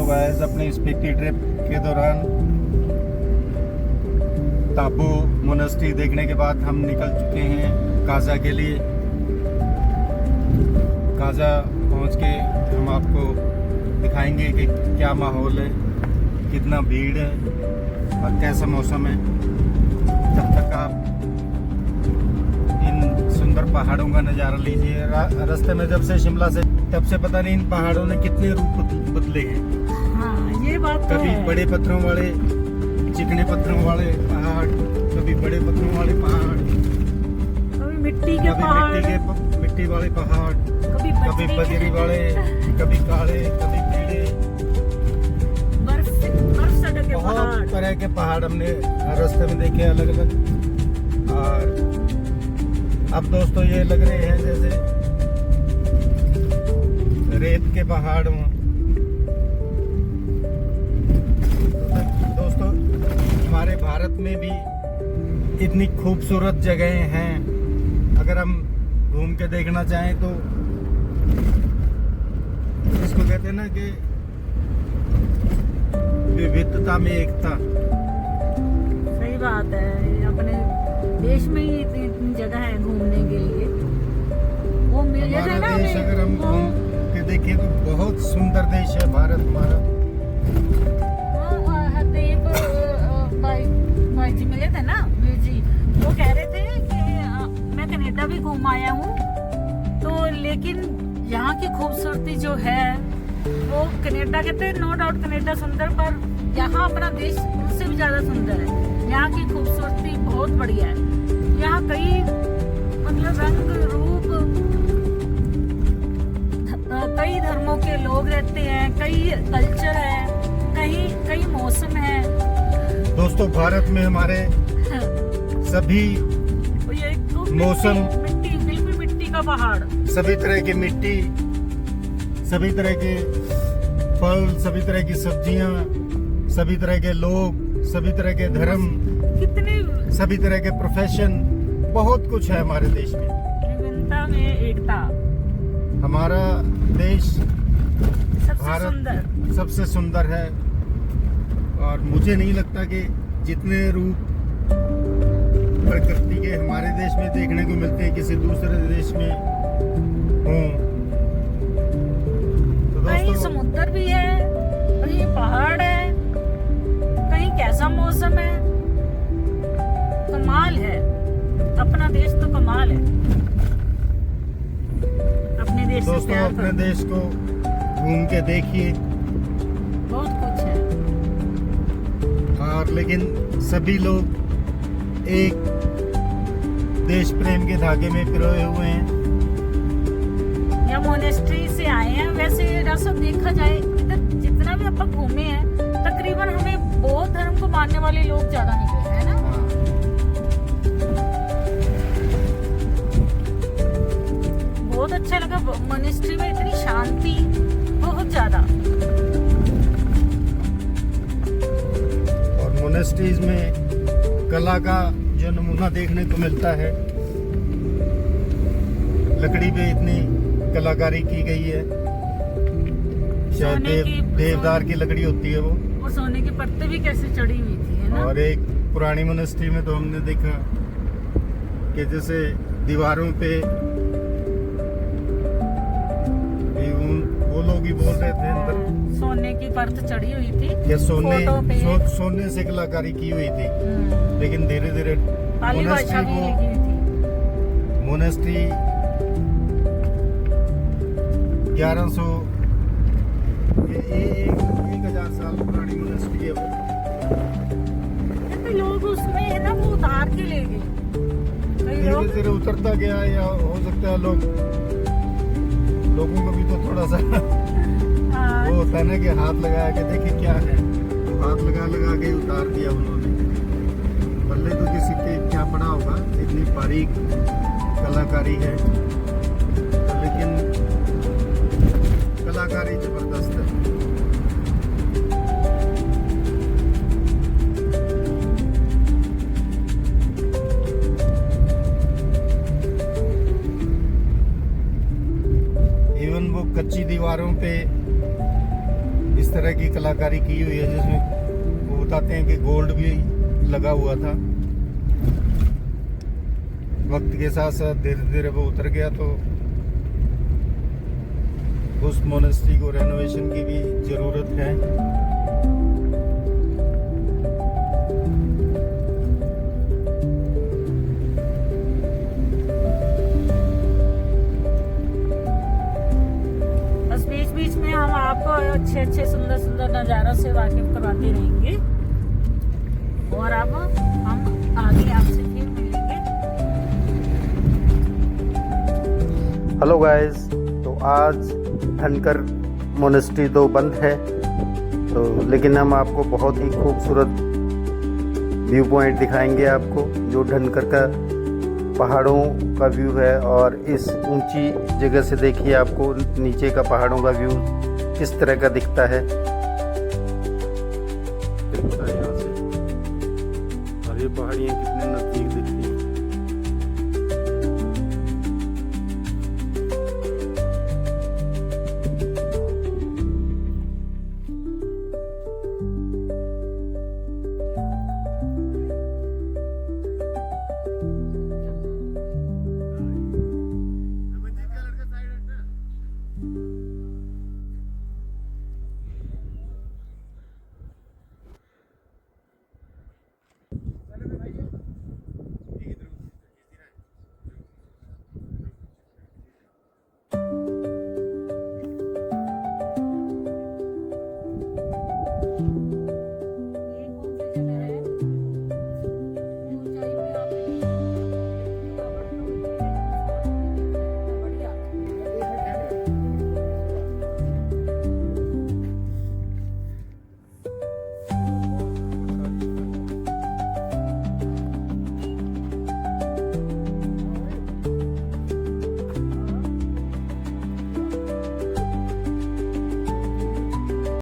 Guys, अपनी Spiti trip के दौरान ताबू मोनेस्ट्री देखने के बाद हम निकल चुके हैं काजा के लिए। काजा पहुंच के हम आपको दिखाएंगे कि क्या माहौल है, कितना भीड़ है और कैसा मौसम है। तब तक आप इन सुंदर पहाड़ों का नज़ारा लीजिए। रास्ते में जब से शिमला से तब से पता नहीं इन पहाड़ों ने कितने रूप बदले हैं। हाँ, ये बात तो कभी है। बड़े पत्थरों वाले, चिकने पत्थरों वाले पहाड़, कभी बड़े पत्थरों वाले पहाड़, कभी मिट्टी के पहाड़, मिट्टी वाले पहाड़, कभी कभी बजरी वाले, कभी काले, कभी पीले, बर्फ से ढके बहुत पहाड़। तरह के पहाड़ हमने रास्ते में देखे अलग अलग। और अब दोस्तों ये लग रहे हैं जैसे रेत के पहाड़ हों। दोस्तों, हमारे भारत में भी इतनी खूबसूरत जगहें हैं। अगर हम घूम के देखना चाहें तो इसको कहते हैं ना कि विविधता में एकता। सही बात है। अपने देश में ही इतनी जगह है घूमने के लिए। वो मिल जाता है ना हमारा देश अगर हम घूम के देखें तो बहुत सुंदर देश है भारत हमारा। हरदीप भाई जी मिले थे ना, वीर जी, वो कह रहे थे कि मैं कनाडा भी घूम आया हूँ, तो लेकिन यहाँ की खूबसूरती जो है वो कनाडा, कहते हैं नो डाउट कनाडा सुंदर, पर यहाँ अपना देश उससे भी ज्यादा सुंदर है। यहाँ की खूबसूरती बहुत बढ़िया है। यहाँ कई मतलब रंग रूप, कई धर्मों के लोग रहते हैं, कई कल्चर है, कई मौसम है। दोस्तों, भारत में हमारे सभी ये मौसम, मिट्टी, बिल्कुल मिट्टी का पहाड़, सभी तरह की मिट्टी, सभी तरह के फल, सभी तरह की सब्जियां, सभी तरह के लोग, सभी तरह के धर्म, कितने सभी तरह के प्रोफेशन, बहुत कुछ है हमारे देश में। विभिन्नता में एकता। हमारा देश सबसे भारत सुंदर। सबसे सुंदर है और मुझे नहीं लगता कि जितने रूप प्रकृति के हमारे देश में देखने को मिलते हैं किसी दूसरे देश में हों। तो कहीं दोस्तों, समुद्र भी है, कहीं पहाड़ है, कहीं कैसा मौसम है। कमाल है, अपना देश तो कमाल है। अपने देश से दोस्तों प्यार अपने करो। देश को घूम के देखिए। बहुत कुछ है। और लेकिन सभी लोग एक देश प्रेम के धागे में पिरोए हुए हैं। या मोनेस्ट्री से आए हैं। वैसे रास्ता देखा जाए, इधर जितना भी अपन घूमे हैं, तकरीबन हमें बौद्ध धर्म को मानने वाले लोग ज्यादा मिले हैं ना। बहुत अच्छा लगा मोनेस्ट्री में, इतनी शांति, बहुत ज्यादा। और मोनेस्ट्रीज में कला का जो नमूना देखने को मिलता है, लकड़ी पे इतनी कलाकारी की गई है। शायद देवदार की लकड़ी होती है वो सोने के पत्ते भी कैसे चढ़ी हुई थी, है ना। और एक पुरानी मोनेस्ट्री में तो हमने देखा कि जैसे दीवारों पे वो लोग ही बोल रहे थे अंदर सोने की परत चढ़ी हुई थी कि फोटो पे। सोने से कलाकारी की हुई थी। लेकिन धीरे धीरे पाली भाषा भी लिखी हुई थी। मोनेस्ट्री 1100 1000 साल पुरानी मोनेस्ट्री है वो। कितने लोग उसमें है ना, वो उतार के ले गए। कई धीरे लोग धीरे उतरता गया, या हो सकता है लोगों को भी तो थोड़ा सा वो होता है ना कि हाथ लगाया के देखे क्या है, तो हाथ लगा के उतार दिया उन्होंने। पल्ले तो किसी के क्या पड़ा होगा, इतनी बारीक कलाकारी है, लेकिन कलाकारी जबरदस्त है। इवन वो कच्ची दीवारों पे इस तरह की कलाकारी की हुई है जिसमें वो बताते हैं कि गोल्ड भी लगा हुआ था। वक्त के साथ साथ धीरे धीरे वो उतर गया, तो उस मोनेस्ट्री को रेनोवेशन की भी जरूरत है। बस बीच बीच में हम आपको अच्छे अच्छे सुंदर सुंदर नज़ारों से वाकिफ करवाते रहेंगे, और अब हम आगे आपसे फिर मिलेंगे। हेलो गाइस, तो आज धनकर मोनेस्ट्री तो बंद है, तो लेकिन हम आपको बहुत ही खूबसूरत व्यू पॉइंट दिखाएंगे आपको, जो धनकर का पहाड़ों का व्यू है। और इस ऊंची जगह से देखिए आपको नीचे का पहाड़ों का व्यू किस तरह का दिखता है यहाँ से, और ये पहाड़ियाँ कितने नज़दीक दिखती हैं।